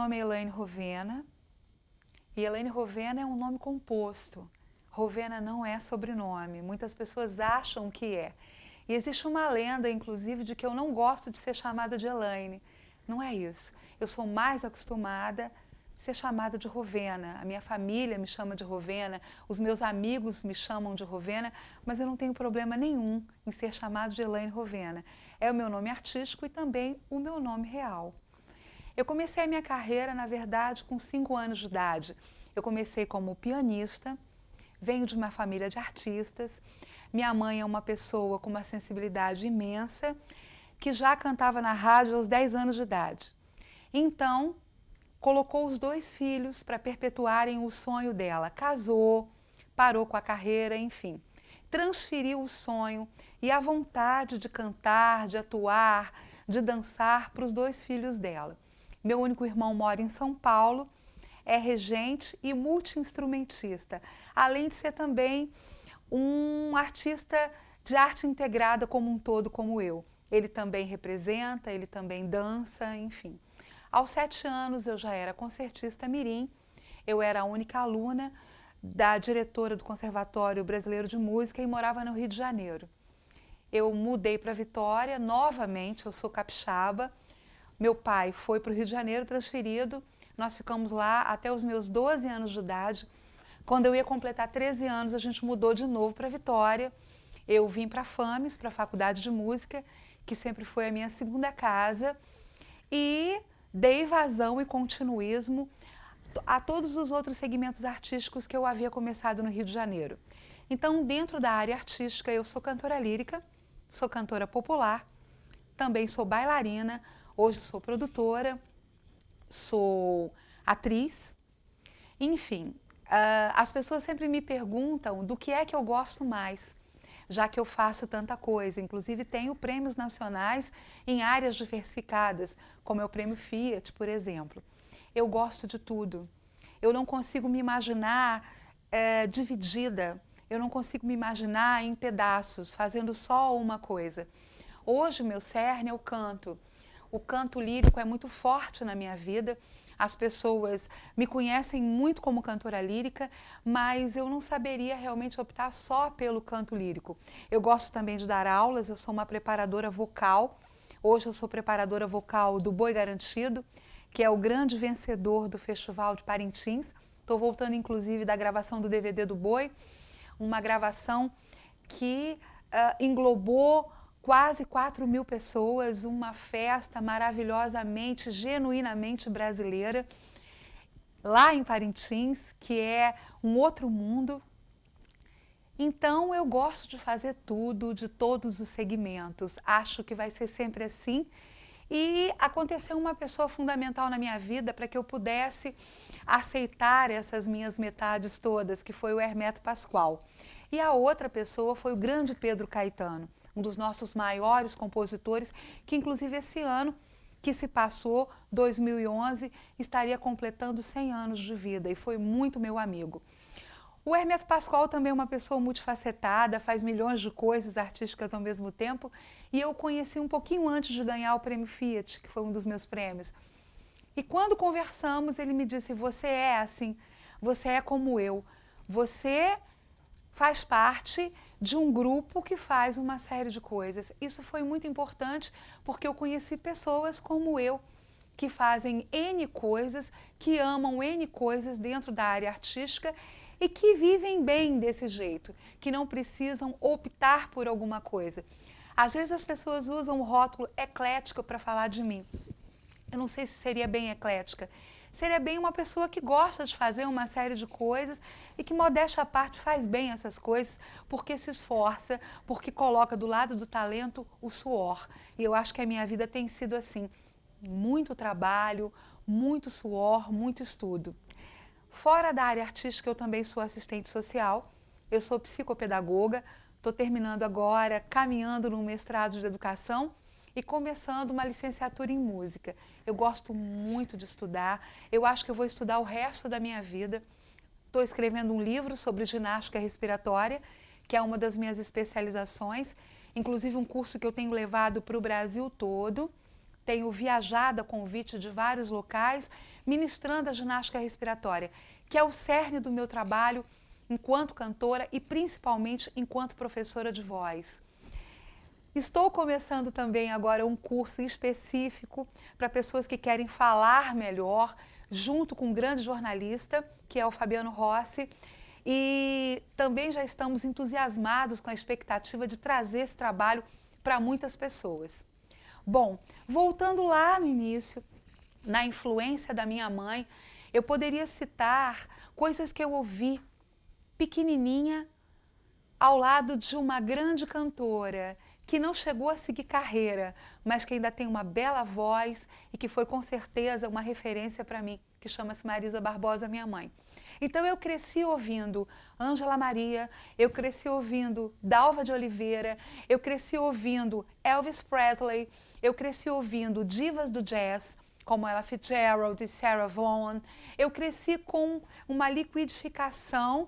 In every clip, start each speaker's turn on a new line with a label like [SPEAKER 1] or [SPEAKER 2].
[SPEAKER 1] nome é Elaine Rovena, e Elaine Rovena é um nome composto. Rovena não é sobrenome, muitas pessoas acham que é. E existe uma lenda, inclusive, de que eu não gosto de ser chamada de Elaine. Não é isso. Eu sou mais acostumada a ser chamada de Rovena. A minha família me chama de Rovena, os meus amigos me chamam de Rovena, mas eu não tenho problema nenhum em ser chamada de Elaine Rovena. É o meu nome artístico e também o meu nome real. Eu comecei a minha carreira, na verdade, com 5 anos de idade. Eu comecei como pianista, venho de uma família de artistas. Minha mãe é uma pessoa com uma sensibilidade imensa, que já cantava na rádio aos 10 anos de idade. Então, colocou os 2 filhos para perpetuarem o sonho dela. Casou, parou com a carreira, enfim. Transferiu o sonho e a vontade de cantar, de atuar, de dançar para os 2 filhos dela. Meu único irmão mora em São Paulo, é regente e multi-instrumentista, além de ser também um artista de arte integrada como um todo, como eu. Ele também representa, ele também dança, enfim. Aos 7 anos eu já era concertista mirim, eu era a única aluna da diretora do Conservatório Brasileiro de Música e morava no Rio de Janeiro. Eu mudei para Vitória, novamente, eu sou capixaba. Meu pai foi para o Rio de Janeiro transferido, nós ficamos lá até os meus 12 anos de idade. Quando eu ia completar 13 anos, a gente mudou de novo para Vitória. Eu vim para a FAMES, para a Faculdade de Música, que sempre foi a minha segunda casa, e dei vazão e continuismo a todos os outros segmentos artísticos que eu havia começado no Rio de Janeiro. Então, dentro da área artística, eu sou cantora lírica, sou cantora popular, também sou bailarina, hoje sou produtora, sou atriz, enfim. As pessoas sempre me perguntam do que é que eu gosto mais, já que eu faço tanta coisa. Inclusive, tenho prêmios nacionais em áreas diversificadas, como é o Prêmio Fiat, por exemplo. Eu gosto de tudo. Eu não consigo me imaginar dividida, eu não consigo me imaginar em pedaços, fazendo só uma coisa. Hoje, meu cerne é o canto. O canto lírico é muito forte na minha vida. As pessoas me conhecem muito como cantora lírica, mas eu não saberia realmente optar só pelo canto lírico. Eu gosto também de dar aulas, eu sou uma preparadora vocal. Hoje eu sou preparadora vocal do Boi Garantido, que é o grande vencedor do Festival de Parintins. Estou voltando, inclusive, da gravação do DVD do Boi, uma gravação que englobou quase 4.000 pessoas, uma festa maravilhosamente, genuinamente brasileira, lá em Parintins, que é um outro mundo. Então, eu gosto de fazer tudo, de todos os segmentos. Acho que vai ser sempre assim. E aconteceu uma pessoa fundamental na minha vida para que eu pudesse aceitar essas minhas metades todas, que foi o Hermeto Pascoal. E a outra pessoa foi o grande Pedro Caetano, um dos nossos maiores compositores, que inclusive esse ano que se passou, 2011, estaria completando 100 anos de vida e foi muito meu amigo. O Hermeto Pascoal também é uma pessoa multifacetada, faz milhões de coisas artísticas ao mesmo tempo, e eu o conheci um pouquinho antes de ganhar o Prêmio Fiat, que foi um dos meus prêmios. E quando conversamos, ele me disse: você é assim, você é como eu, você faz parte de um grupo que faz uma série de coisas. Isso foi muito importante porque eu conheci pessoas como eu, que fazem N coisas, que amam N coisas dentro da área artística e que vivem bem desse jeito, que não precisam optar por alguma coisa. Às vezes as pessoas usam o rótulo eclética para falar de mim. Eu não sei se seria bem eclética. Seria bem uma pessoa que gosta de fazer uma série de coisas e que, modéstia à parte, faz bem essas coisas porque se esforça, porque coloca do lado do talento o suor. E eu acho que a minha vida tem sido assim. Muito trabalho, muito suor, muito estudo. Fora da área artística, eu também sou assistente social, eu sou psicopedagoga, estou terminando agora, caminhando no mestrado de educação e começando uma licenciatura em música. Eu gosto muito de estudar, eu acho que eu vou estudar o resto da minha vida. Estou escrevendo um livro sobre ginástica respiratória, que é uma das minhas especializações, inclusive um curso que eu tenho levado para o Brasil todo. tenho viajado a convite de vários locais, ministrando a ginástica respiratória, que é o cerne do meu trabalho enquanto cantora e principalmente enquanto professora de voz. Estou começando também agora um curso específico para pessoas que querem falar melhor, junto com um grande jornalista, que é o Fabiano Rossi, e também já estamos entusiasmados com a expectativa de trazer esse trabalho para muitas pessoas. Bom, voltando lá no início, na influência da minha mãe, eu poderia citar coisas que eu ouvi pequenininha ao lado de uma grande cantora que não chegou a seguir carreira, mas que ainda tem uma bela voz e que foi com certeza uma referência para mim, que chama-se Marisa Barbosa, minha mãe. Então eu cresci ouvindo Ângela Maria, eu cresci ouvindo Dalva de Oliveira, eu cresci ouvindo Elvis Presley, eu cresci ouvindo divas do jazz, como Ella Fitzgerald e Sarah Vaughan. Eu cresci com uma liquidificação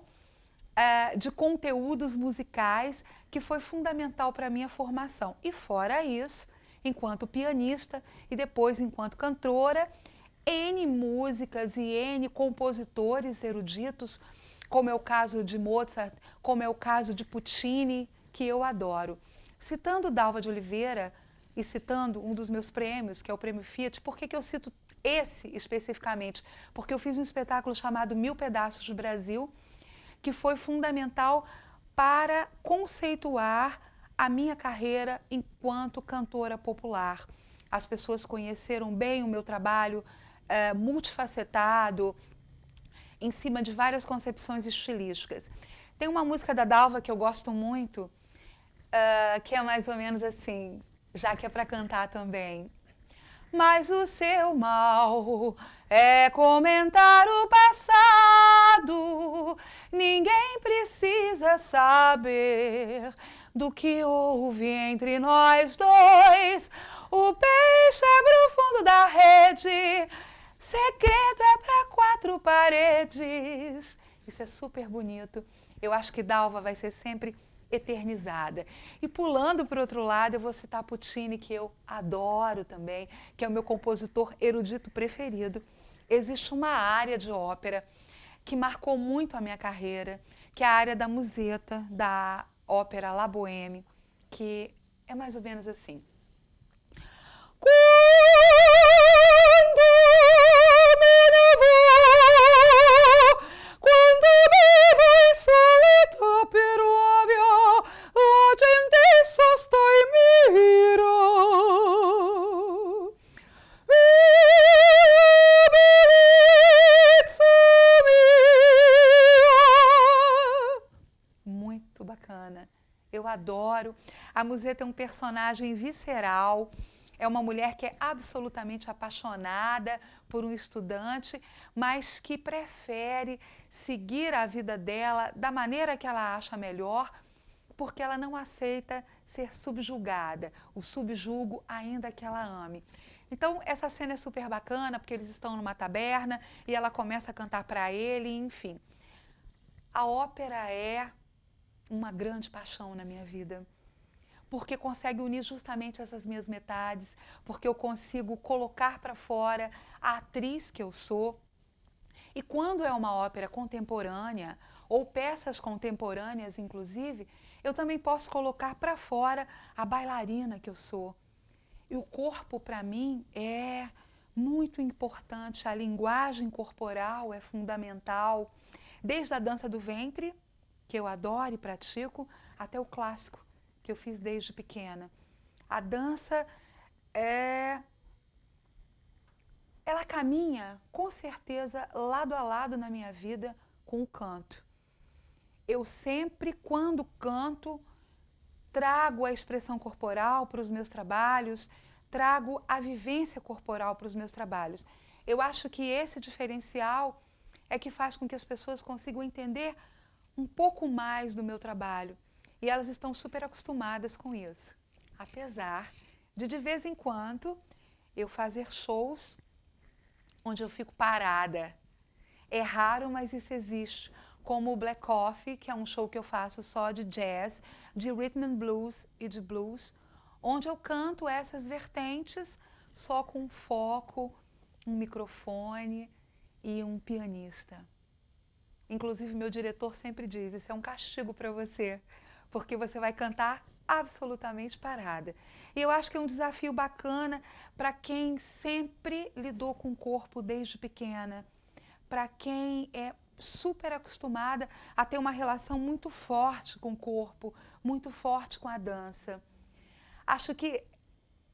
[SPEAKER 1] de conteúdos musicais que foi fundamental para a minha formação. E fora isso, enquanto pianista e depois enquanto cantora, N músicas e N compositores eruditos, como é o caso de Mozart, como é o caso de Puccini, que eu adoro. Citando Dalva de Oliveira e citando um dos meus prêmios, que é o Prêmio Fiat, por que eu cito esse especificamente? Porque eu fiz um espetáculo chamado Mil Pedaços do Brasil, que foi fundamental para conceituar a minha carreira enquanto cantora popular. As pessoas conheceram bem o meu trabalho multifacetado, em cima de várias concepções estilísticas. Tem uma música da Dalva que eu gosto muito, que é mais ou menos assim, já que é para cantar também. Mas o seu mal é comentar o passado. Ninguém precisa saber do que houve entre nós dois. O peixe abre o fundo da rede. Segredo é para quatro paredes. Isso é super bonito. Eu acho que Dalva vai ser sempre eternizada. E pulando para o outro lado, eu vou citar Puccini, que eu adoro também, que é o meu compositor erudito preferido. Existe uma área de ópera que marcou muito a minha carreira, que é a área da museta, da ópera La Bohème, que é mais ou menos assim. Quando me vou, quando me vou solito per ovvio, la gente sosta e mira. Muito bacana. Eu adoro. A Musetta é um personagem visceral. É uma mulher que é absolutamente apaixonada por um estudante, mas que prefere seguir a vida dela da maneira que ela acha melhor, porque ela não aceita ser subjugada, o subjugo ainda que ela ame. Então, essa cena é super bacana, porque eles estão numa taberna e ela começa a cantar para ele, enfim. A ópera é uma grande paixão na minha vida, porque consegue unir justamente essas minhas metades, porque eu consigo colocar para fora a atriz que eu sou. E quando é uma ópera contemporânea, ou peças contemporâneas, inclusive, eu também posso colocar para fora a bailarina que eu sou. E o corpo, para mim, é muito importante, a linguagem corporal é fundamental, desde a dança do ventre, que eu adoro e pratico, até o clássico, que eu fiz desde pequena. A dança ela caminha, com certeza, lado a lado na minha vida com o canto. Eu sempre, quando canto, trago a expressão corporal para os meus trabalhos, trago a vivência corporal para os meus trabalhos. Eu acho que esse diferencial é que faz com que as pessoas consigam entender um pouco mais do meu trabalho. E elas estão super acostumadas com isso. Apesar de vez em quando, eu fazer shows onde eu fico parada. É raro, mas isso existe. Como o Black Coffee, que é um show que eu faço só de jazz, de rhythm and blues e de blues, onde eu canto essas vertentes só com um foco, um microfone e um pianista. Inclusive, meu diretor sempre diz, isso é um castigo para você, porque você vai cantar absolutamente parada. E eu acho que é um desafio bacana para quem sempre lidou com o corpo desde pequena, para quem é super acostumada a ter uma relação muito forte com o corpo, muito forte com a dança. Acho que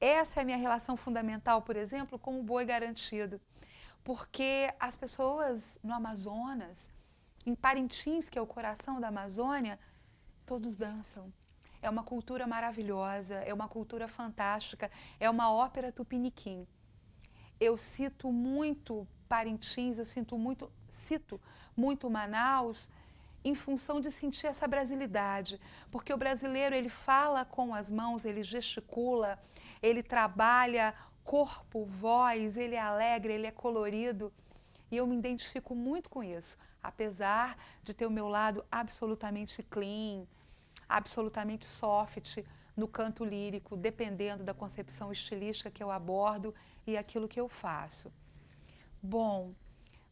[SPEAKER 1] essa é a minha relação fundamental, por exemplo, com o boi garantido, porque as pessoas no Amazonas, em Parintins, que é o coração da Amazônia, todos dançam. É uma cultura maravilhosa, é uma cultura fantástica, é uma ópera tupiniquim. Eu cito muito Parintins, eu cito muito Manaus, em função de sentir essa brasilidade, porque o brasileiro ele fala com as mãos, ele gesticula, ele trabalha corpo, voz, ele é alegre, ele é colorido, e eu me identifico muito com isso, apesar de ter o meu lado absolutamente clean, absolutamente soft no canto lírico, dependendo da concepção estilística que eu abordo e aquilo que eu faço. Bom,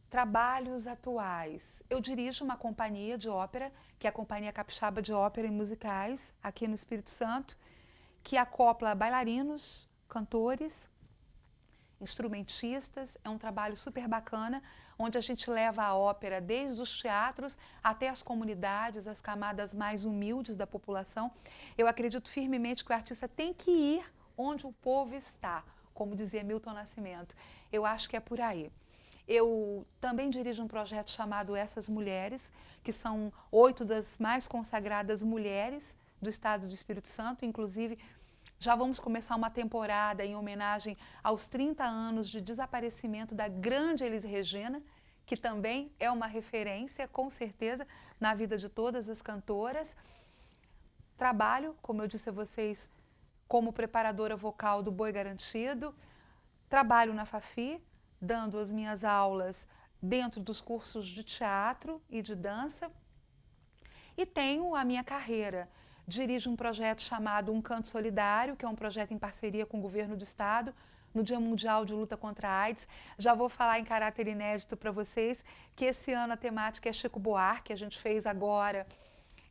[SPEAKER 1] trabalhos atuais. Eu dirijo uma companhia de ópera, que é a Companhia Capixaba de Ópera e Musicais, aqui no Espírito Santo, que acopla bailarinos, cantores, instrumentistas. É um trabalho super bacana, onde a gente leva a ópera desde os teatros até as comunidades, as camadas mais humildes da população. Eu acredito firmemente que o artista tem que ir onde o povo está, como dizia Milton Nascimento. Eu acho que é por aí. Eu também dirijo um projeto chamado Essas Mulheres, que são 8 das mais consagradas mulheres do estado do Espírito Santo, inclusive já vamos começar uma temporada em homenagem aos 30 anos de desaparecimento da grande Elis Regina, que também é uma referência, com certeza, na vida de todas as cantoras. Trabalho, como eu disse a vocês, como preparadora vocal do Boi Garantido. Trabalho na Fafi, dando as minhas aulas dentro dos cursos de teatro e de dança. E tenho a minha carreira. Dirijo um projeto chamado Um Canto Solidário, que é um projeto em parceria com o governo do estado, no Dia Mundial de Luta contra a AIDS. Já vou falar em caráter inédito para vocês que esse ano a temática é Chico Buarque, a gente fez agora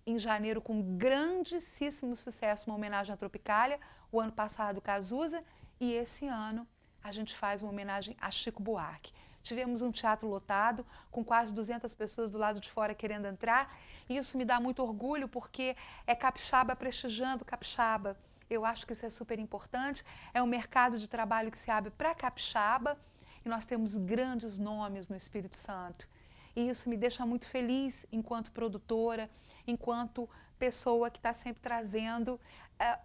[SPEAKER 1] em janeiro com grandíssimo sucesso uma homenagem à Tropicália, o ano passado Cazuza, e esse ano a gente faz uma homenagem a Chico Buarque. Tivemos um teatro lotado, com quase 200 pessoas do lado de fora querendo entrar, e isso me dá muito orgulho, porque é capixaba prestigiando capixaba. Eu acho que isso é super importante, é um mercado de trabalho que se abre para capixaba, e nós temos grandes nomes no Espírito Santo. E isso me deixa muito feliz enquanto produtora, enquanto pessoa que está sempre trazendo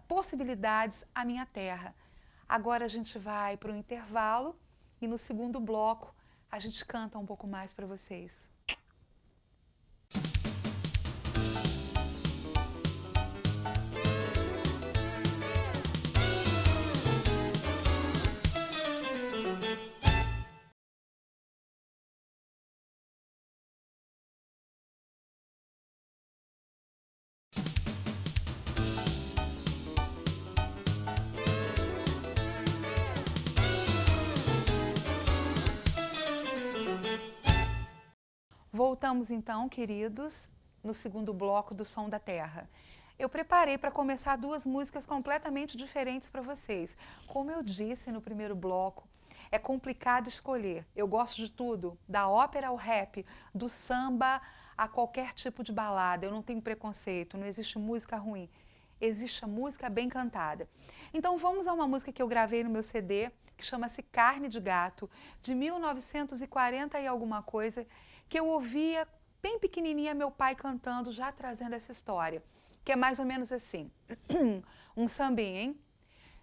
[SPEAKER 1] possibilidades à minha terra. Agora a gente vai para o intervalo e no segundo bloco a gente canta um pouco mais para vocês. Voltamos então, queridos, no segundo bloco do Som da Terra. Eu preparei para começar 2 músicas completamente diferentes para vocês. Como eu disse no primeiro bloco, é complicado escolher. Eu gosto de tudo, da ópera ao rap, do samba a qualquer tipo de balada. Eu não tenho preconceito, não existe música ruim. Existe a música bem cantada. Então vamos a uma música que eu gravei no meu CD, que chama-se Carne de Gato, de 1940 e alguma coisa, que eu ouvia bem pequenininha meu pai cantando, já trazendo essa história, que é mais ou menos assim, um sambinha, hein?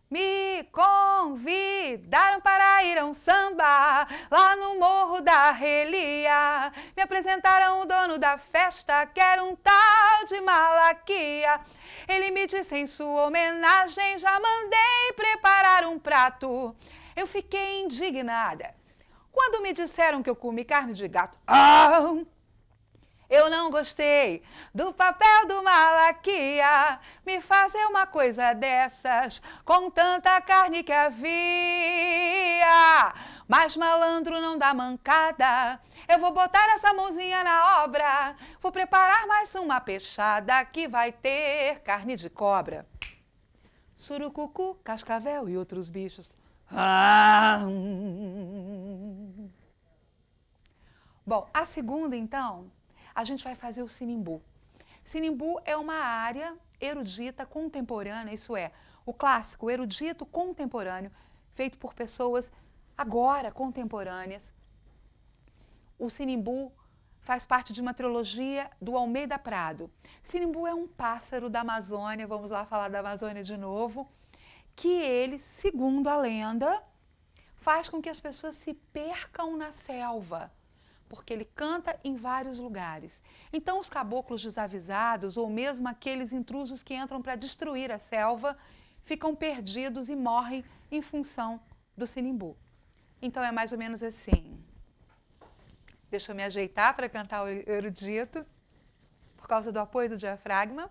[SPEAKER 1] Me convidaram para ir a um samba lá no Morro da Relia. Me apresentaram o dono da festa, que era um tal de Malaquia. Ele me disse em sua homenagem, já mandei preparar um prato. Eu fiquei indignada quando me disseram que eu comi carne de gato. Eu não gostei do papel do Malaquia me fazer uma coisa dessas com tanta carne que havia. Mas malandro não dá mancada, eu vou botar essa mãozinha na obra, vou preparar mais uma peixada que vai ter carne de cobra. Surucucu, cascavel e outros bichos. Bom, a segunda então, a gente vai fazer o sinimbu. Sinimbu é uma área erudita contemporânea, isso é, o clássico erudito contemporâneo, feito por pessoas agora contemporâneas. O sinimbu faz parte de uma trilogia do Almeida Prado. Sinimbu é um pássaro da Amazônia, vamos lá falar da Amazônia de novo, que ele, segundo a lenda, faz com que as pessoas se percam na selva, porque ele canta em vários lugares. Então, os caboclos desavisados, ou mesmo aqueles intrusos que entram para destruir a selva, ficam perdidos e morrem em função do sinimbu. Então, é mais ou menos assim. Deixa eu me ajeitar para cantar o erudito, por causa do apoio do diafragma.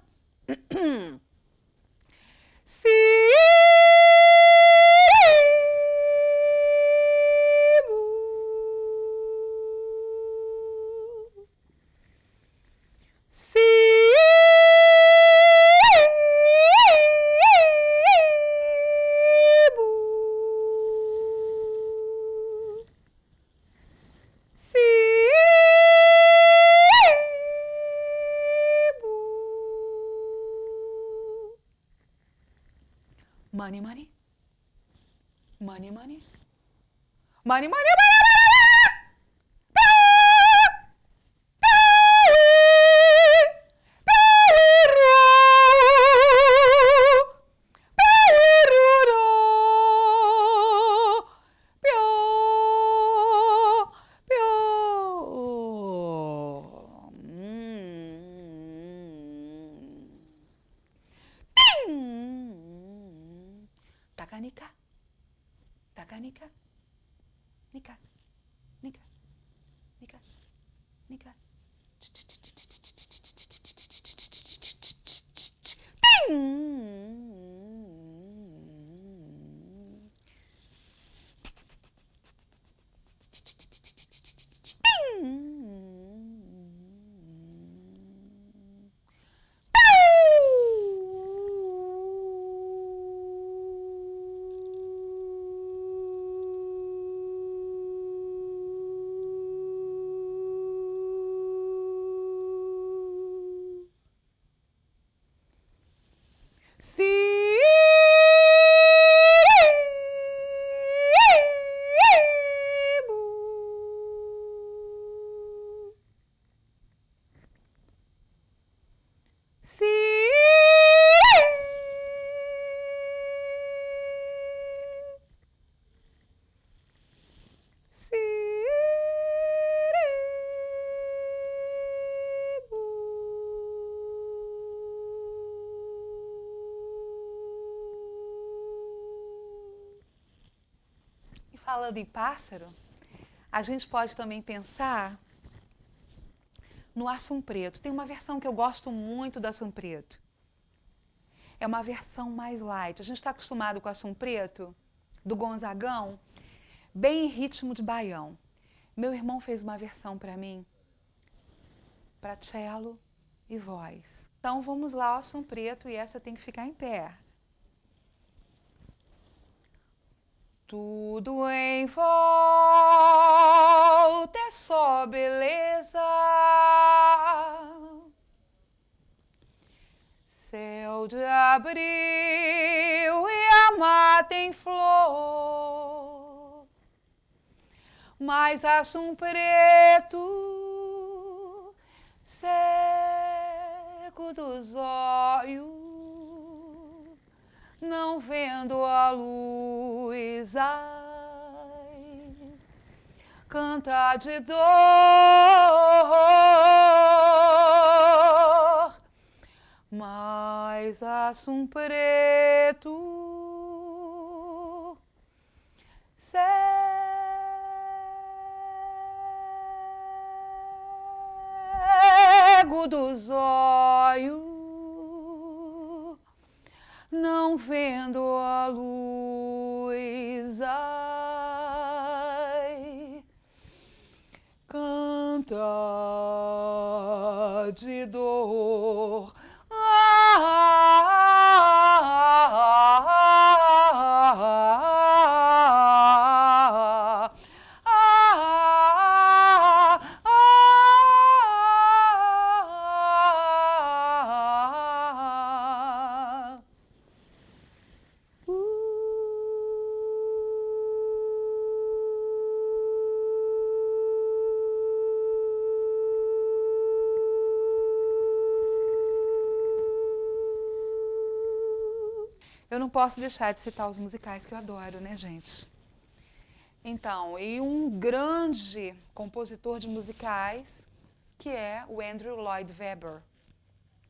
[SPEAKER 1] Money, money. Money, money. Money, money, money, Takanika, takanika, nika, nika, nika, nika. Falando em pássaro, a gente pode também pensar no assum preto. Tem uma versão que eu gosto muito do assum preto. É uma versão mais light. A gente está acostumado com o assum preto, do Gonzagão, bem em ritmo de baião. Meu irmão fez uma versão para mim, para cello e voz. Então vamos lá, o assum preto, e essa tem que ficar em pé. Tudo em volta é só beleza, céu de abril e a mata em flor, mas assum preto, seco dos olhos, não vendo a luz, ai, canta de dor, mas assum preto, dos olhos, não vendo a luz, ai, canta de dor. Eu não posso deixar de citar os musicais que eu adoro, né, gente? Então, e um grande compositor de musicais, que é o Andrew Lloyd Webber,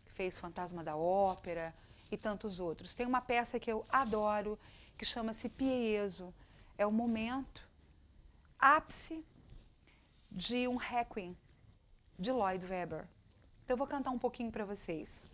[SPEAKER 1] que fez Fantasma da Ópera e tantos outros. Tem uma peça que eu adoro, que chama-se Piezo. É o momento ápice de um requiem de Lloyd Webber. Então, eu vou cantar um pouquinho para vocês.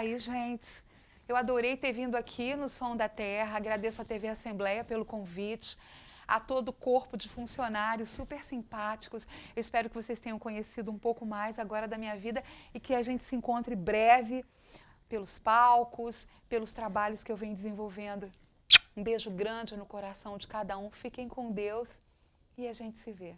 [SPEAKER 1] Aí, gente, eu adorei ter vindo aqui no Som da Terra, agradeço à TV Assembleia pelo convite, a todo o corpo de funcionários super simpáticos. Eu espero que vocês tenham conhecido um pouco mais agora da minha vida e que a gente se encontre breve pelos palcos, pelos trabalhos que eu venho desenvolvendo. Um beijo grande no coração de cada um, fiquem com Deus e a gente se vê.